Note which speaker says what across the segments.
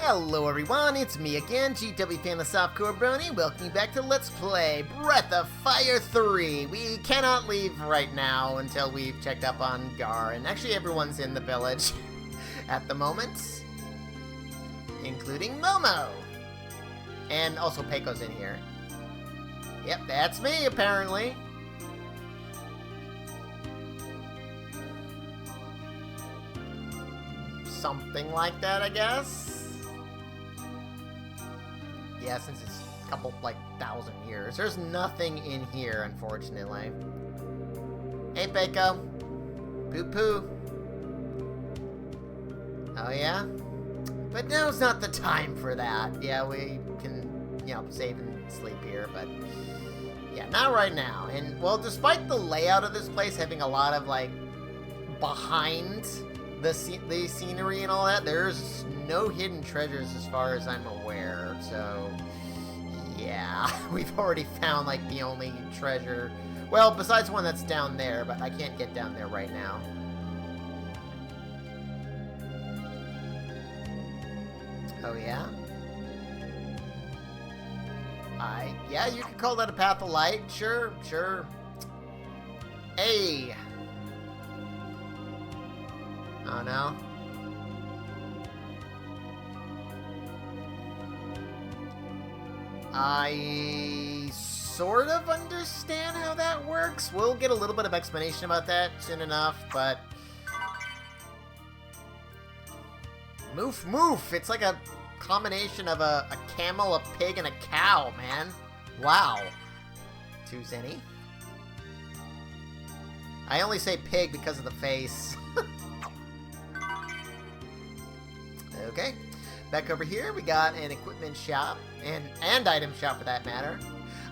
Speaker 1: Hello everyone, it's me again, GW Fan the Softcore Brony, welcoming you back to Let's Play Breath of Fire 3. We cannot leave right now until we've checked up on Gar, and actually everyone's in the village at the moment, including Momo. And also Peiko's in here. Yep, that's me apparently. Something like that, I guess. Yeah, since it's a couple, like, 1,000 years. There's nothing in here, unfortunately. Hey, Peiko. Poo-poo. Oh, yeah? But now's not the time for that. Yeah, we can, you know, save and sleep here, but... yeah, not right now. And, well, despite the layout of this place having a lot of, like, behind the scenery and all that, there's no hidden treasures as far as I'm aware, so yeah, we've already found like the only treasure, well, besides one that's down there, but I can't get down there right now. Oh yeah? Yeah, you could call that a path of light, sure. Hey! Oh no. I sort of understand how that works. We'll get a little bit of explanation about that soon enough, but... Moof! It's like a combination of a camel, a pig, and a cow, man. Wow. 2 zenny. I only say pig because of the face. Okay, back over here we got an equipment shop, and item shop for that matter.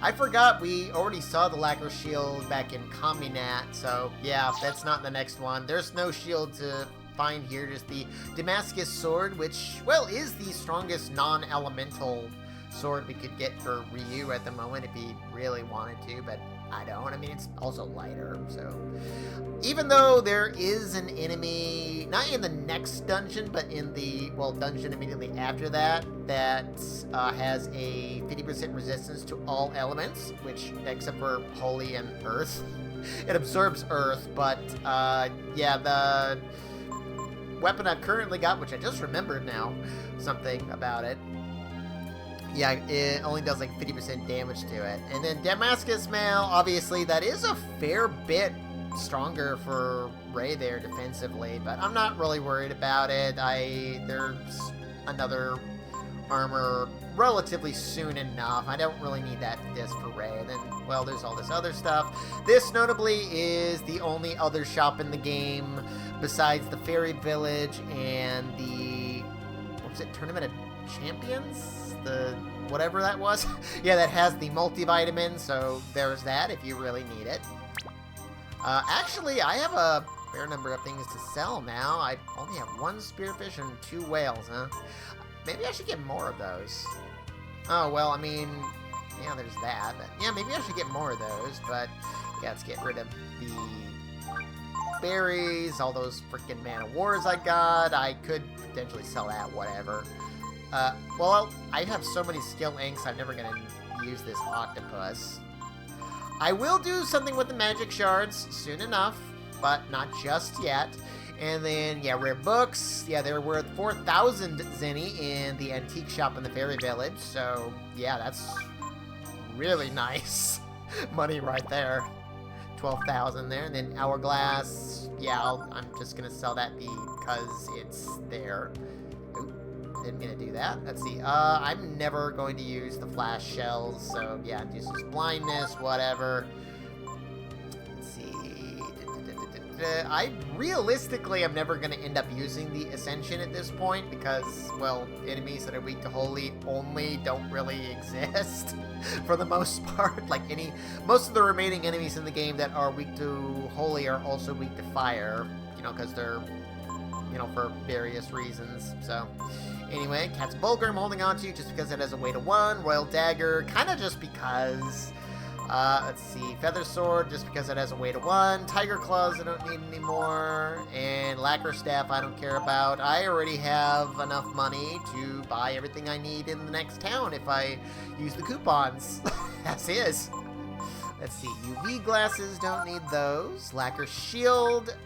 Speaker 1: I forgot we already saw the lacquer shield back in Combinat, so yeah, that's not the next one. There's no shield to find here, just the Damascus sword, which, well, is the strongest non-elemental sword we could get for Ryu at the moment if he really wanted to, but I don't. I mean, it's also lighter, so... even though there is an enemy, not in the next dungeon, but in the, well, dungeon immediately after that, that has a 50% resistance to all elements, which, except for Holy and Earth. It absorbs Earth, but, yeah, the weapon I've currently got, which I just remembered now, something about it, yeah, it only does like 50% damage to it. And then Damascus Mail, obviously, that is a fair bit stronger for Ray there defensively, but I'm not really worried about it. There's another armor relatively soon enough. I don't really need that disc for Ray. And then, well, there's all this other stuff. This, notably, is the only other shop in the game besides the Fairy Village and the, what was it, Tournament of Champions? The whatever that was. Yeah, that has the multivitamin, so there's that if you really need it. Actually, I have a fair number of things to sell now. I only have 1 spearfish and 2 whales, huh? Maybe I should get more of those. Oh, well, I mean, yeah, there's that. But yeah, maybe I should get more of those, but yeah, let's get rid of the berries, all those freaking Man of Wars I got. I could potentially sell that, whatever. Well, I have so many skill inks, I'm never gonna use this octopus. I will do something with the magic shards soon enough, but not just yet. And then, yeah, rare books. Yeah, they're worth 4,000 zenny in the antique shop in the Fairy Village, so yeah, that's really nice money right there. 12,000 there, and then hourglass. Yeah, I'm just gonna sell that because it's there. Didn't mean to do that. Let's see. I'm never going to use the flash shells, so yeah, just blindness, whatever. Let's see. I realistically am never going to end up using the Ascension at this point because, well, enemies that are weak to Holy only don't really exist for the most part. Like most of the remaining enemies in the game that are weak to Holy are also weak to fire, you know, because they're, you know, for various reasons. So anyway, Cat's Bulgur I'm holding on to just because it has a weight of 1. Royal Dagger, kind of just because Let's see. Feather Sword, just because it has a weight of 1. Tiger Claws, I don't need anymore. And Lacquer Staff, I don't care about. I already have enough money to buy everything I need in the next town if I use the coupons. As is. Let's see. UV glasses, don't need those. Lacquer Shield,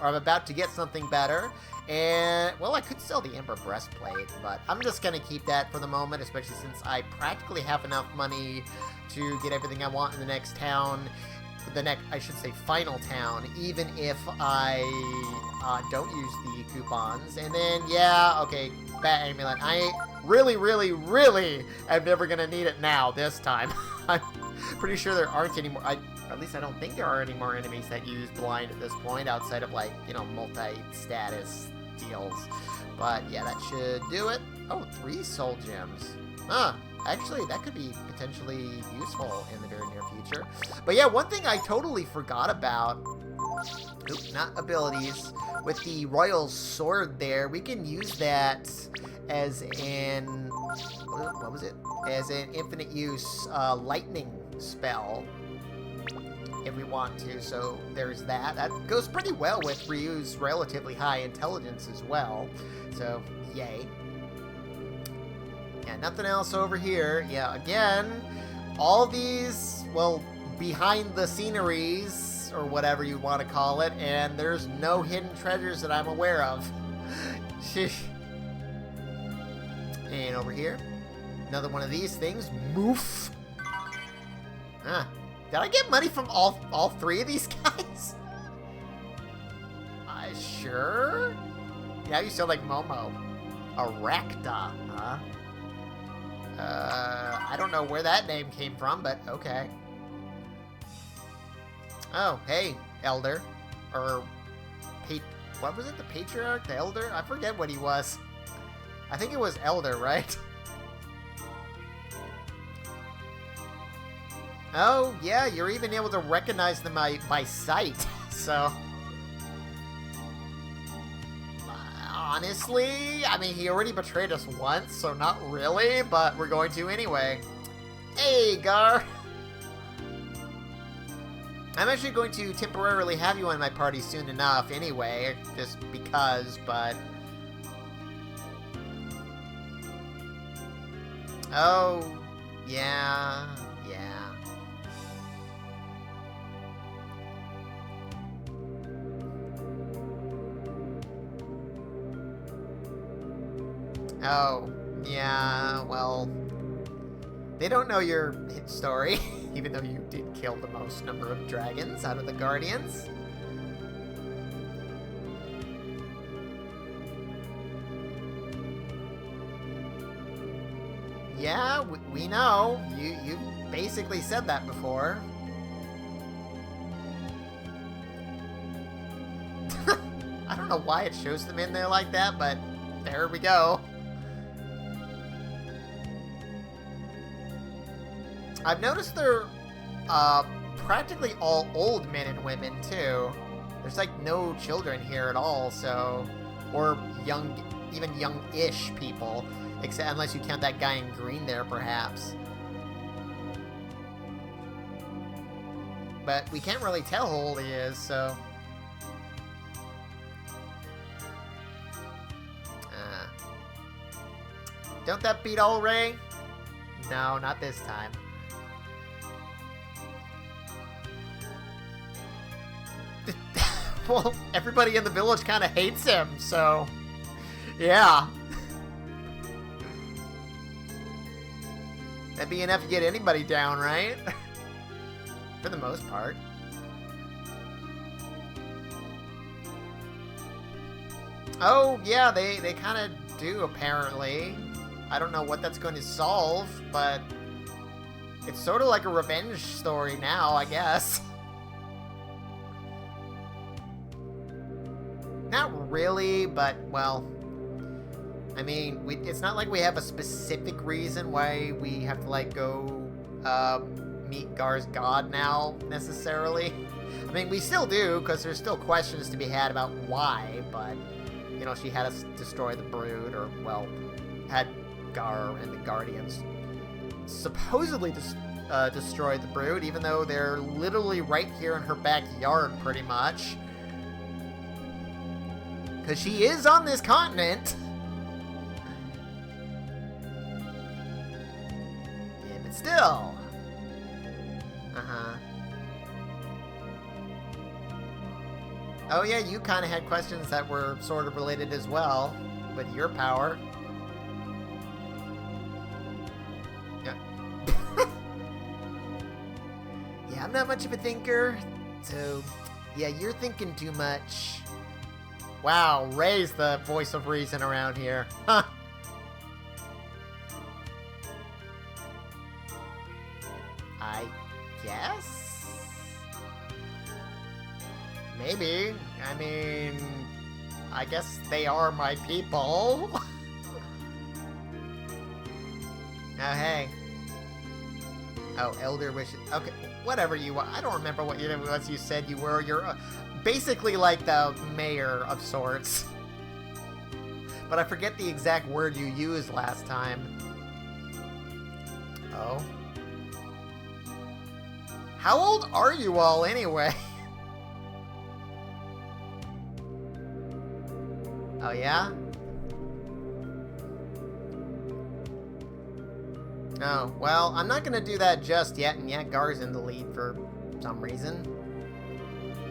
Speaker 1: or I'm about to get something better. And, well, I could sell the Ember Breastplate, but I'm just going to keep that for the moment, especially since I practically have enough money to get everything I want in the next town. I should say final town, even if I don't use the coupons. And then, yeah, okay, Bat Amulet. I really, really, really am never going to need it now, this time. I'm pretty sure there aren't any more. At least I don't think there are any more enemies that use blind at this point, outside of, like, you know, multi-status deals. But yeah, that should do it. Oh, 3 soul gems. Huh. Actually, that could be potentially useful in the very near future. But yeah, one thing I totally forgot about, not abilities, with the Royal Sword there, we can use that as an, what was it? As an infinite use lightning spell, if we want to, so there's that. That goes pretty well with Ryu's relatively high intelligence as well, so yay. Yeah, nothing else over here. Yeah, again, all these, well, behind the sceneries, or whatever you want to call it, and there's no hidden treasures that I'm aware of. And over here, another one of these things, Moof. Huh. Did I get money from all 3 of these guys? Sure? Yeah, you sound like Momo. Erecta, huh? I don't know where that name came from, but okay. Oh, hey, Elder. Or, what was it? The Patriarch? The Elder? I forget what he was. I think it was Elder, right? Oh, yeah, you're even able to recognize them by sight, so... Honestly, I mean, he already betrayed us once, so not really, but we're going to anyway. Hey, Gar! I'm actually going to temporarily have you on my party soon enough anyway, just because, but... Oh, yeah... Oh, yeah, well, they don't know your hit story, even though you did kill the most number of dragons out of the Guardians. Yeah, we know. You basically said that before. I don't know why it shows them in there like that, but there we go. I've noticed they're practically all old men and women, too. There's, like, no children here at all, so... Or young, even young-ish people. Except unless you count that guy in green there, perhaps. But we can't really tell how old he is, so... Don't that beat all, Ray? No, not this time. Well, everybody in the village kind of hates him, so... Yeah. That'd be enough to get anybody down, right? For the most part. Oh, yeah, they kind of do, apparently. I don't know what that's going to solve, but... It's sort of like a revenge story now, I guess. Not really, but, well... I mean, it's not like we have a specific reason why we have to, like, go, meet Gar's god now, necessarily. I mean, we still do, because there's still questions to be had about why, but, you know, she had us destroy the Brood, or, well, had Gar and the Guardians supposedly destroy the Brood, even though they're literally right here in her backyard, pretty much. Because she is on this continent. Yeah, but still. Uh-huh. Oh yeah, you kind of had questions that were sort of related as well with your power. Yeah. Yeah, I'm not much of a thinker, so yeah, you're thinking too much. Wow, Ray's the voice of reason around here. Huh. I guess? Maybe. I mean, I guess they are my people. Oh, hey. Oh, Elder Wishes. Okay, whatever you want. I don't remember what you said you were. You're basically like the mayor of sorts. But I forget the exact word you used last time. Oh. How old are you all anyway? Oh, yeah? Oh, well, I'm not gonna do that just yet, and yet Gar's in the lead for some reason.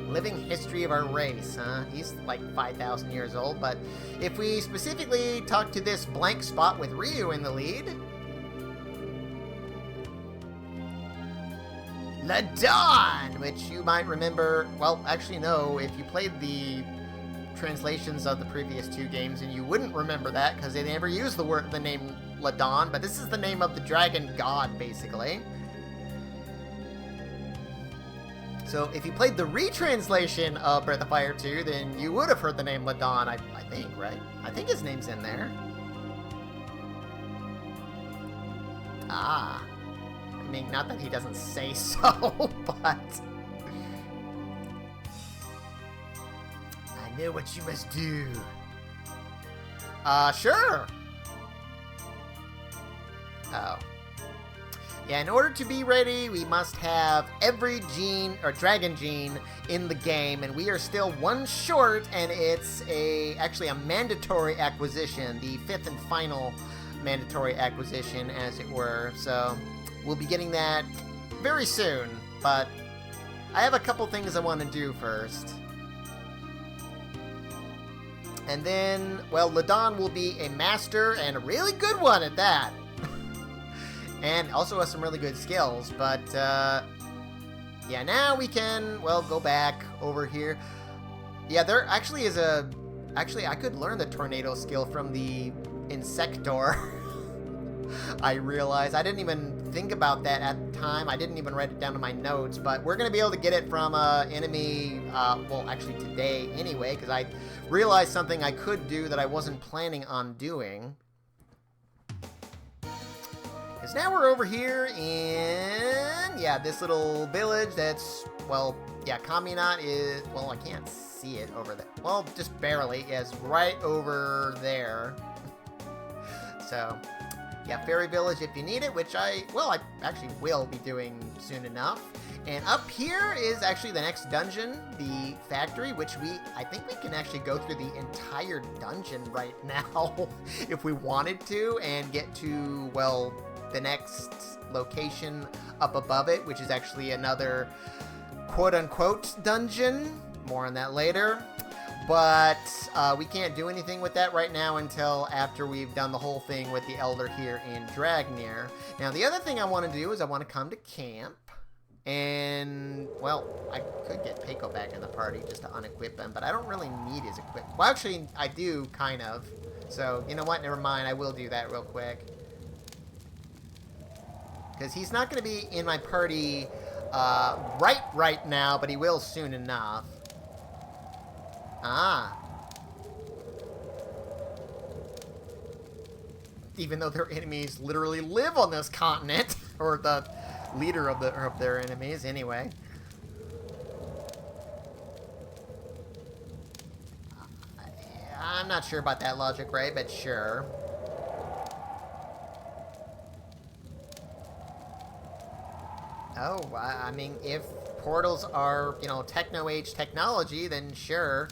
Speaker 1: Living history of our race, huh? He's like 5,000 years old, but if we specifically talk to this blank spot with Ryu in the lead... Ladon! Which you might remember... Well, actually, no, if you played the translations of the previous two games, and you wouldn't remember that because they never used the name Ladon, but this is the name of the dragon god, basically. So if you played the retranslation of Breath of Fire 2, then you would have heard the name Ladon, I think, right? I think his name's in there. Ah. I mean, not that he doesn't say so, but... I know what you must do. Sure. Oh. Yeah, in order to be ready, we must have every gene, or dragon gene, in the game, and we are still one short, and it's actually a mandatory acquisition, the 5th and final mandatory acquisition, as it were, so we'll be getting that very soon, but I have a couple things I want to do first. And then, well, Ladon will be a master, and a really good one at that. And also has some really good skills, but, yeah, now we can, well, go back over here. Yeah, there actually is actually, I could learn the tornado skill from the Insector. I realized. I didn't even think about that at the time. I didn't even write it down in my notes, but we're going to be able to get it from enemy, well, actually today anyway, because I realized something I could do that I wasn't planning on doing. Because now we're over here in, yeah, this little village that's, well, yeah, Caminat is, well, I can't see it over there. Well, just barely. It's right over there. So, yeah, Fairy Village if you need it, which I actually will be doing soon enough. And up here is actually the next dungeon, the factory, which I think we can actually go through the entire dungeon right now if we wanted to, and get to, well, the next location up above it, which is actually another quote-unquote dungeon. More on that later. But we can't do anything with that right now until after we've done the whole thing with the Elder here in Dragnir. Now, the other thing I want to do is I want to come to camp. And, well, I could get Peiko back in the party just to unequip him, but I don't really need his equipment. Well, actually, I do, kind of. So, you know what? Never mind. I will do that real quick. Because he's not going to be in my party right now, but he will soon enough. Ah. Even though their enemies literally live on this continent, or the leader of their enemies, anyway. I'm not sure about that logic, Ray, but sure. Oh, I mean, if portals are, you know, techno-age technology, then sure.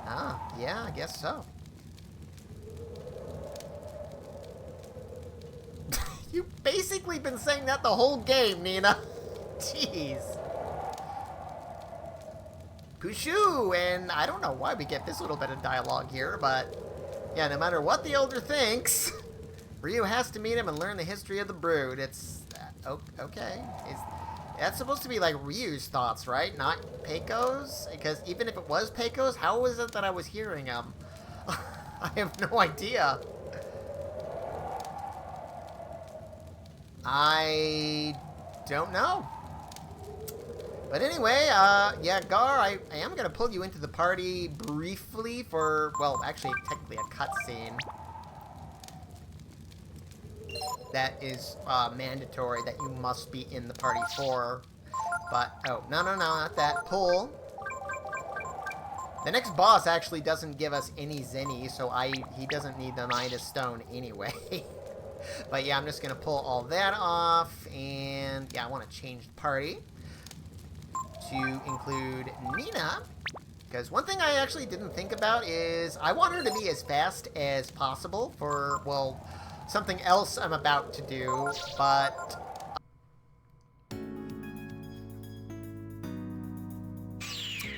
Speaker 1: Ah, yeah, I guess so. You've basically been saying that the whole game, Nina. Jeez. Kushu, and I don't know why we get this little bit of dialogue here, but yeah, no matter what the Elder thinks, Ryu has to meet him and learn the history of the Brood. It's okay. That's supposed to be like Ryu's thoughts, right? Not Peiko's? Because even if it was Peiko's, how was it that I was hearing him? I have no idea. I don't know. But anyway, yeah, Gar, I am going to pull you into the party briefly for, well, actually, technically a cutscene. That is mandatory that you must be in the party for. But, oh, no, not that. Pull. The next boss actually doesn't give us any Zenny, so he doesn't need the Midas Stone anyway. But yeah, I'm just going to pull all that off, and yeah, I want to change the party to include Nina, because one thing I actually didn't think about is I want her to be as fast as possible for, well, something else I'm about to do, but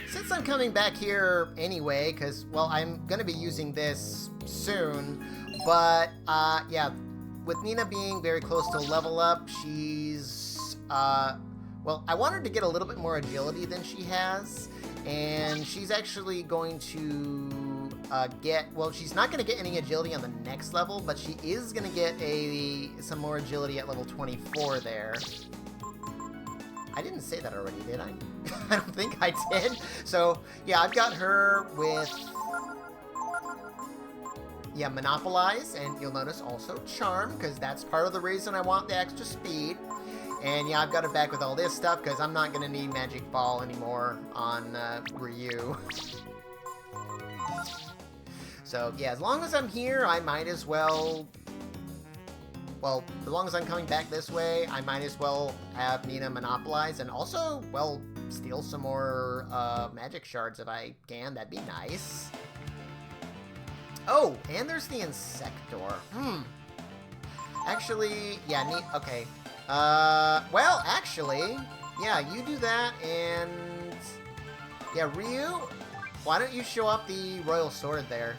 Speaker 1: since I'm coming back here anyway, because, well, I'm going to be using this soon, but, yeah, with Nina being very close to level up, she's, well, I want her to get a little bit more agility than she has, and she's actually going to well, she's not going to get any agility on the next level, but she is going to get some more agility at level 24 there. I didn't say that already, did I? I don't think I did. So, yeah, I've got her with, yeah, Monopolize, and you'll notice also Charm, because that's part of the reason I want the extra speed. And yeah, I've got it back with all this stuff, because I'm not going to need Magic Ball anymore on Ryu. So yeah, as long as I'm here, I might as well, well, as long as I'm coming back this way, I might as well have Nina Monopolize, and also, well, steal some more magic shards if I can. That'd be nice. Oh, and there's the Insector. Actually, yeah, okay. Well, actually, yeah, you do that, and yeah, Ryu, why don't you show up the Royal Sword there?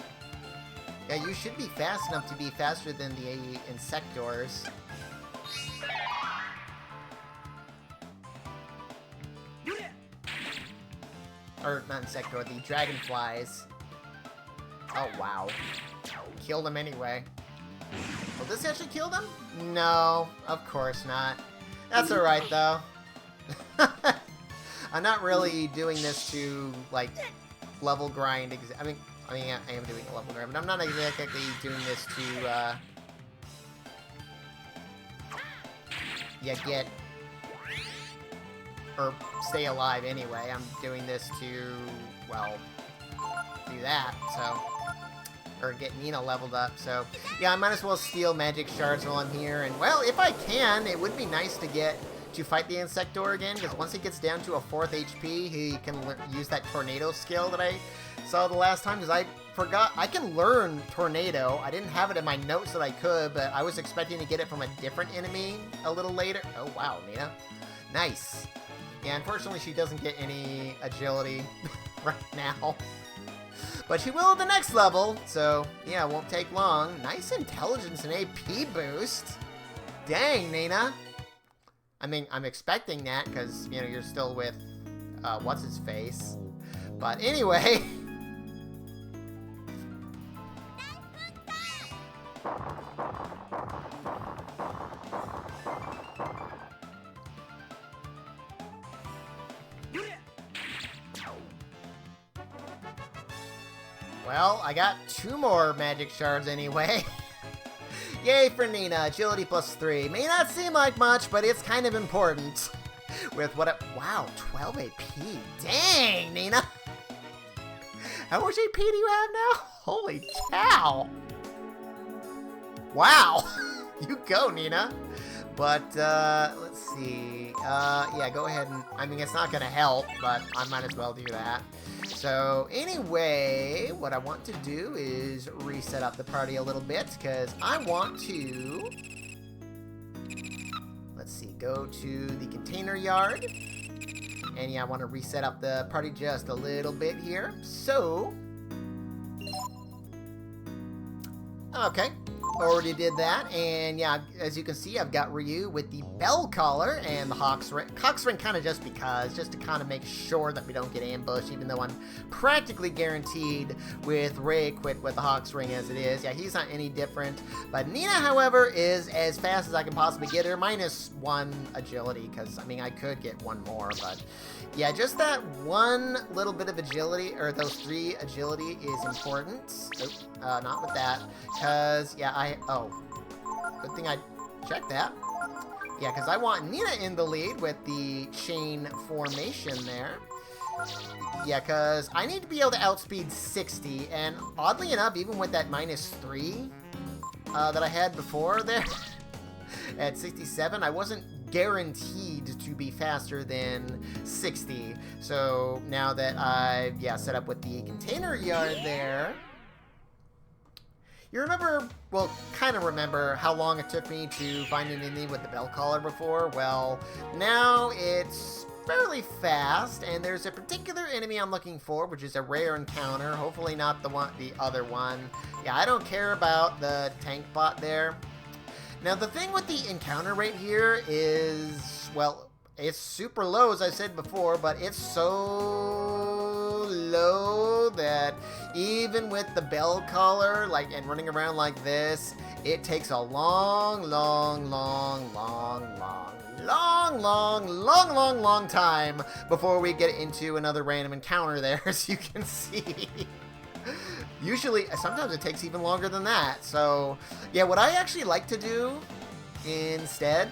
Speaker 1: Yeah, you should be fast enough to be faster than the Insectors. Or, not Insector, the Dragonflies. Oh, wow. Killed them anyway. Will this actually kill them? No, of course not. That's alright, though. I'm not really doing this to, like, level grind. I mean, I am doing a level grind, but I'm not exactly doing this to, yeah, get, or stay alive anyway. I'm doing this to, well, do that, so, or get Nina leveled up, so, yeah, I might as well steal magic shards while I'm here, and, well, if I can, it would be nice to fight the Insector again, because once he gets down to a 4th HP, he can use that Tornado skill that I saw the last time, because I forgot, I can learn Tornado. I didn't have it in my notes that I could, but I was expecting to get it from a different enemy a little later. Oh, wow, Nina. Nice. Yeah, unfortunately, she doesn't get any agility right now. But she will at the next level, so, yeah, it won't take long. Nice intelligence and AP boost. Dang, Nina. I mean, I'm expecting that, because, you know, you're still with, what's-his-face. But anyway... Well, I got 2 more magic shards anyway. Yay for Nina, agility +3. May not seem like much, but it's kind of important. With what wow, 12 AP. Dang, Nina. How much AP do you have now? Holy cow. Wow. You go, Nina. But, let's see. Yeah, go ahead and... I mean, it's not gonna help, but I might as well do that. So, anyway, what I want to do is reset up the party a little bit, because I want to... Let's see, go to the container yard. And yeah, I want to reset up the party just a little bit here. So... Okay. Already did that, and yeah, as you can see, I've got Ryu with the bell collar and the Cox ring kind of just because, just to kind of make sure that we don't get ambushed, even though I'm practically guaranteed with Ray equipped with the Hawks ring as it is. Yeah, he's not any different, but Nina, however, is as fast as I can possibly get her, -1 agility, because, I mean, I could get one more, but yeah, just that one little bit of agility, or those 3 agility is important. Oh, not with that, because, yeah, oh, good thing I checked that. Yeah, because I want Nina in the lead with the chain formation there. Yeah, because I need to be able to outspeed 60, and oddly enough, even with that -3 that I had before there, at 67, I wasn't guaranteed to be faster than 60. So now that I've, yeah, set up with the container yard there, you remember, well, kind of remember how long it took me to find an enemy with the bell collar before? Well, now it's fairly fast, and there's a particular enemy I'm looking for, which is a rare encounter, hopefully not the other one. Yeah, I don't care about the tank bot there. Now, the thing with the encounter rate here is, well, it's super low, as I said before, but it's so low that even with the bell collar, like, and running around like this, it takes a long time before we get into another random encounter there, as you can see. Usually, sometimes it takes even longer than that. So, yeah, what I actually like to do instead,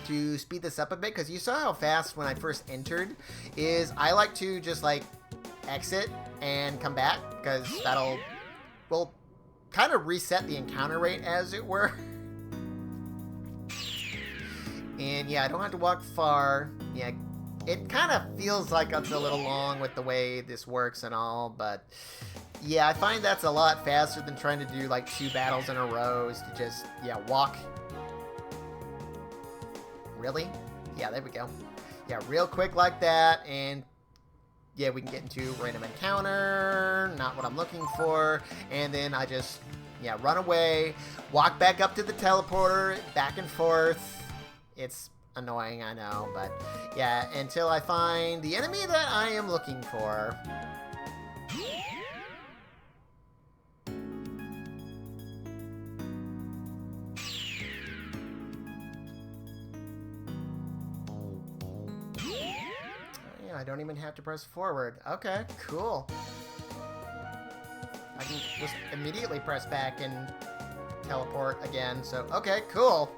Speaker 1: to speed this up a bit, because you saw how fast when I first entered, is I like to just, like, exit and come back, because that'll, well, kind of reset the encounter rate, as it were. And, yeah, I don't have to walk far. Yeah, it kind of feels like it's a little long with the way this works and all, but... yeah, I find that's a lot faster than trying to do, like, 2 battles in a row, is to just, yeah, walk. Really? Yeah, there we go. Yeah, real quick like that, and, yeah, we can get into random encounter, not what I'm looking for, and then I just, yeah, run away, walk back up to the teleporter, back and forth. It's annoying, I know, but, yeah, until I find the enemy that I am looking for. I don't even have to press forward. Okay, cool. I can just immediately press back and teleport again, so, okay, cool.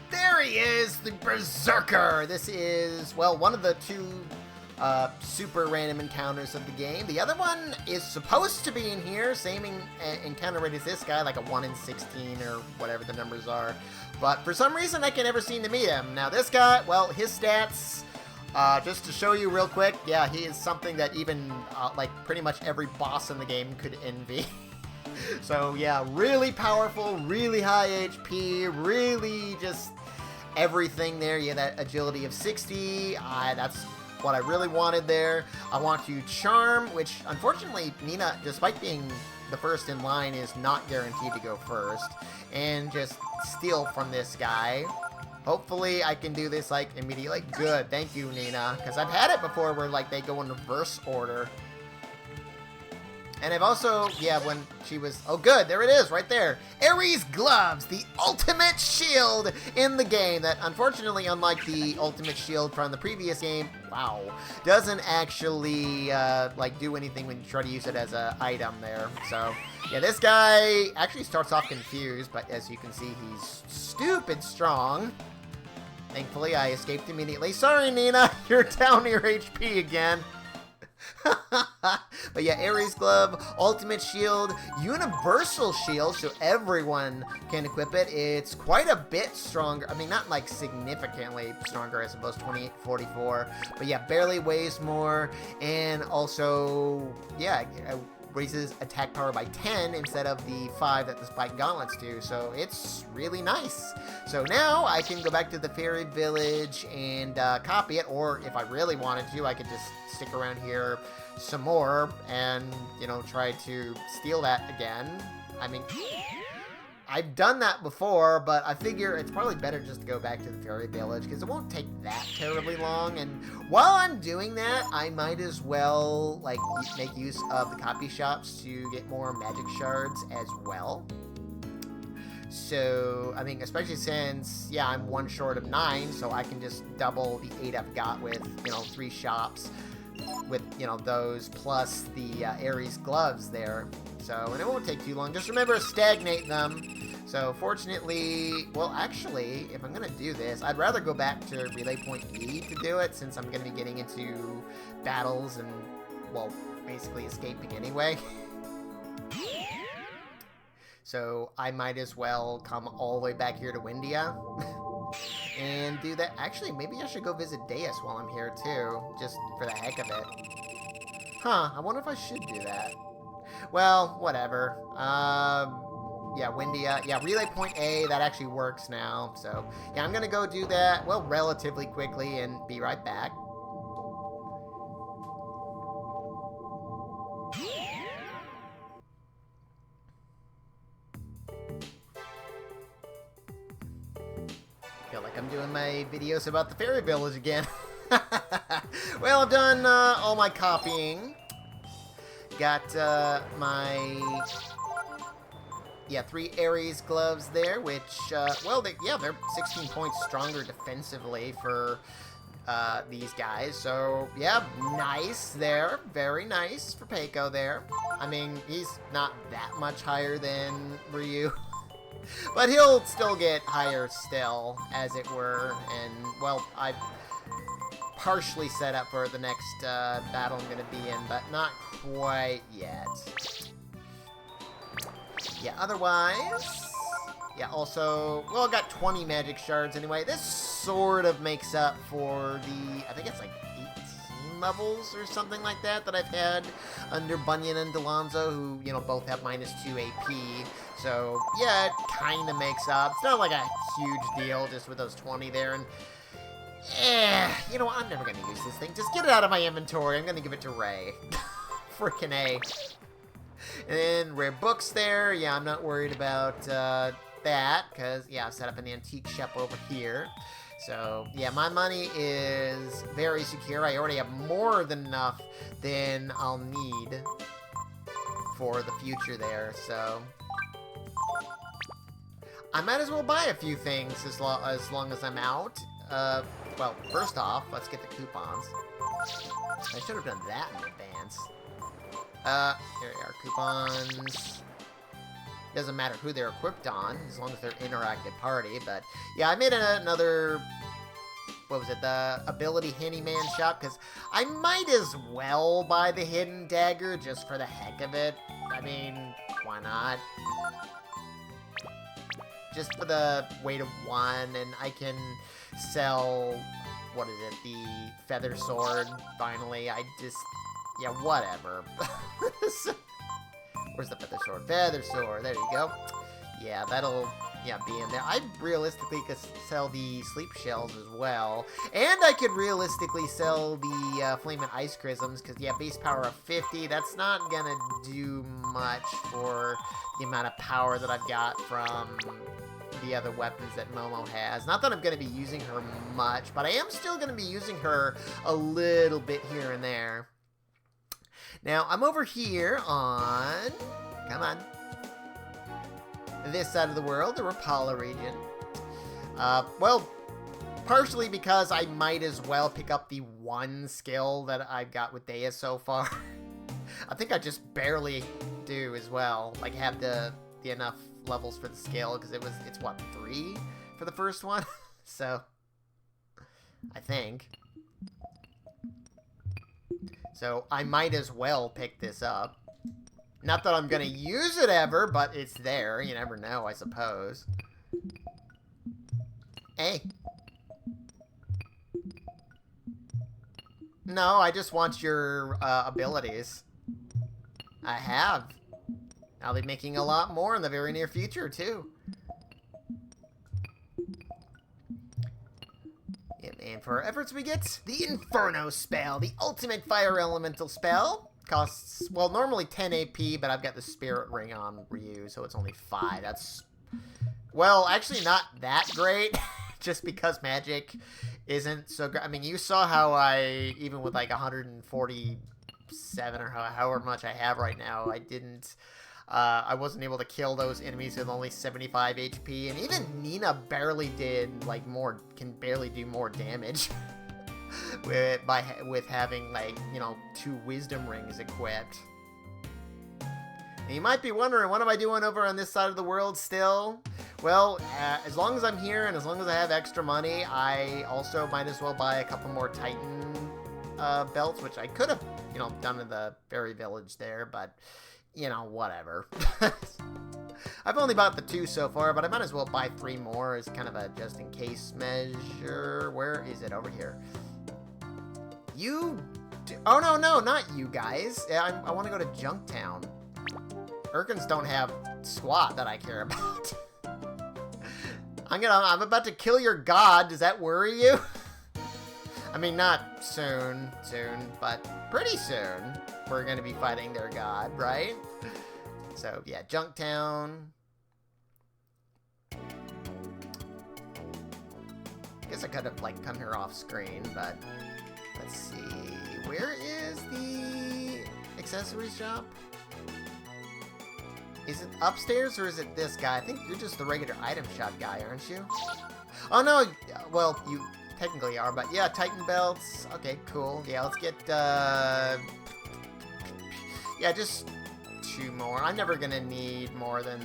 Speaker 1: There he is, the Berserker! This is, well, one of the 2 super random encounters of the game. The other one is supposed to be in here, same encounter rate as this guy, like a 1 in 16 or whatever the numbers are. But for some reason, I can never seem to meet him. Now this guy, well, his stats, just to show you real quick, yeah, he is something that even, like, pretty much every boss in the game could envy. So, yeah, really powerful, really high HP, really just everything there. Yeah, that agility of 60, that's what I really wanted there. I want to charm, which, unfortunately, Nina, despite being the first in line, is not guaranteed to go first. And just steal from this guy. Hopefully, I can do this, like, immediately. Good, thank you, Nina. Because I've had it before where, like, they go in reverse order. And I've also, yeah, when she was, oh good, there it is, right there. Ares Gloves, the ultimate shield in the game that, unfortunately, unlike the ultimate shield from the previous game, wow, doesn't actually, like, do anything when you try to use it as an item there. So, yeah, this guy actually starts off confused, but as you can see, he's stupid strong. Thankfully, I escaped immediately. Sorry, Nina, you're down your HP again. But yeah, Ares Glove, Ultimate Shield, Universal Shield, so everyone can equip it. It's quite a bit stronger. I mean, not like significantly stronger, I suppose, 2844. But yeah, barely weighs more. And also, yeah, raises attack power by 10 instead of the 5 that the Spike Gauntlets do. So it's really nice. So now I can go back to the Fairy Village and copy it. Or if I really wanted to, I could just stick around here some more and, you know, try to steal that again. I mean, I've done that before, but I figure it's probably better just to go back to the Fairy Village because it won't take that terribly long. And while I'm doing that, I might as well, like, make use of the copy shops to get more magic shards as well. So, I mean, especially since, yeah, I'm 1 short of 9, so I can just double the 8 I've got with, you know, 3 shops with, you know, those plus the Ares gloves there. So, and it won't take too long. Just remember, stagnate them. So, fortunately, well, actually, if I'm going to do this, I'd rather go back to Relay Point B to do it, since I'm going to be getting into battles and, well, basically escaping anyway. So, I might as well come all the way back here to Windia and do that. Actually, maybe I should go visit Deus while I'm here, too, just for the heck of it. Huh, I wonder if I should do that. Well, whatever. Yeah, Windia. Yeah, Relay Point A, that actually works now. So, yeah, I'm going to go do that, well, relatively quickly and be right back. Feel like I'm doing my videos about the Fairy Village again. Well, I've done all my copying. Got my, yeah, 3 Ares gloves there, which, well, they're 16 points stronger defensively for these guys. So, yeah, nice there. Very nice for Peiko there. I mean, he's not that much higher than Ryu. But he'll still get higher still, as it were. And, well, I've partially set up for the next battle I'm going to be in, but not quite yet. Yeah, otherwise, yeah, also, well, I got 20 magic shards anyway. This sort of makes up for the, I think it's like 18 levels or something like that I've had under Bunyan and Delonzo, who, you know, both have -2 AP. So, yeah, it kind of makes up. It's not like a huge deal just with those 20 there. And, you know what? I'm never going to use this thing. Just get it out of my inventory. I'm going to give it to Ray. Frickin' A. And then rare books there. Yeah, I'm not worried about that because, yeah, I've set up an antique shop over here. So, yeah, my money is very secure. I already have more than enough than I'll need for the future there. So, I might as well buy a few things as long as I'm out. Well, first off, let's get the coupons. I should have done that in advance. Here are coupons. Doesn't matter who they're equipped on, as long as they're interactive party. But, yeah, I made another, what was it, the Ability Handyman shop, because I might as well buy the Hidden Dagger just for the heck of it. I mean, why not? Just for the weight of 1, and I can sell, what is it, the Feather Sword, finally. I just, yeah, whatever. Where's the Feather Sword? Feather Sword, there you go. Yeah, that'll, yeah, be in there. I realistically could sell the Sleep Shells as well. And I could realistically sell the Flame and Ice Chrisms, because, yeah, base power of 50, that's not gonna do much for the amount of power that I've got from the other weapons that Momo has. Not that I'm going to be using her much, but I am still going to be using her a little bit here and there. Now, I'm over here on, come on, this side of the world, the Rapala region. Well, partially because I might as well pick up the one skill that I've got with Dea so far. I think I just barely do as well. Like, have the enough levels for the skill, because it's what, 3 for the first one? So, I think. So, I might as well pick this up. Not that I'm gonna use it ever, but it's there. You never know, I suppose. Hey. No, I just want your abilities. I have. I'll be making a lot more in the very near future, too. And for our efforts, we get the Inferno spell, the ultimate fire elemental spell. Costs, well, normally 10 AP, but I've got the Spirit Ring on Ryu, so it's only 5. That's, well, actually not that great, just because magic isn't so great. I mean, you saw how I, even with like 147 or however much I have right now, I wasn't able to kill those enemies with only 75 HP, and even Nina barely did, like, can barely do more damage with having, like, you know, 2 wisdom rings equipped. And you might be wondering, what am I doing over on this side of the world still? Well, as long as I'm here and as long as I have extra money, I also might as well buy a couple more Titan belts, which I could have, you know, done in the fairy village there, but, you know, whatever. I've only bought the 2 so far, but I might as well buy 3 more as kind of a just-in-case measure. Where is it? Over here. Oh, no, not you guys. I want to go to Junktown. Urkins don't have squat that I care about. I'm about to kill your god. Does that worry you? I mean, not soon, but pretty soon we're going to be fighting their god, right? So, yeah, Junktown. I guess I could have, like, come here off screen, but let's see. Where is the accessory shop? Is it upstairs or is it this guy? I think you're just the regular item shop guy, aren't you? Oh, no. Well, you technically are, but yeah, Titan belts. Okay, cool. Yeah, let's get, yeah, just 2 more. I'm never gonna need more than,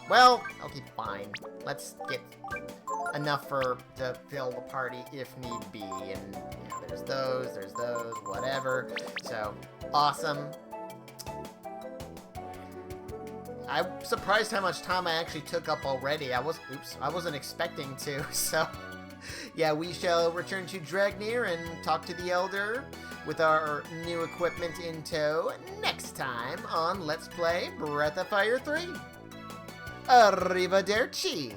Speaker 1: well, okay, fine. Let's get enough to fill the party if need be. And, yeah, there's those, whatever. So, awesome. I'm surprised how much time I actually took up already. I wasn't expecting to, so yeah, we shall return to Dragnir and talk to the Elder with our new equipment in tow next time on Let's Play Breath of Fire 3. Arrivederci!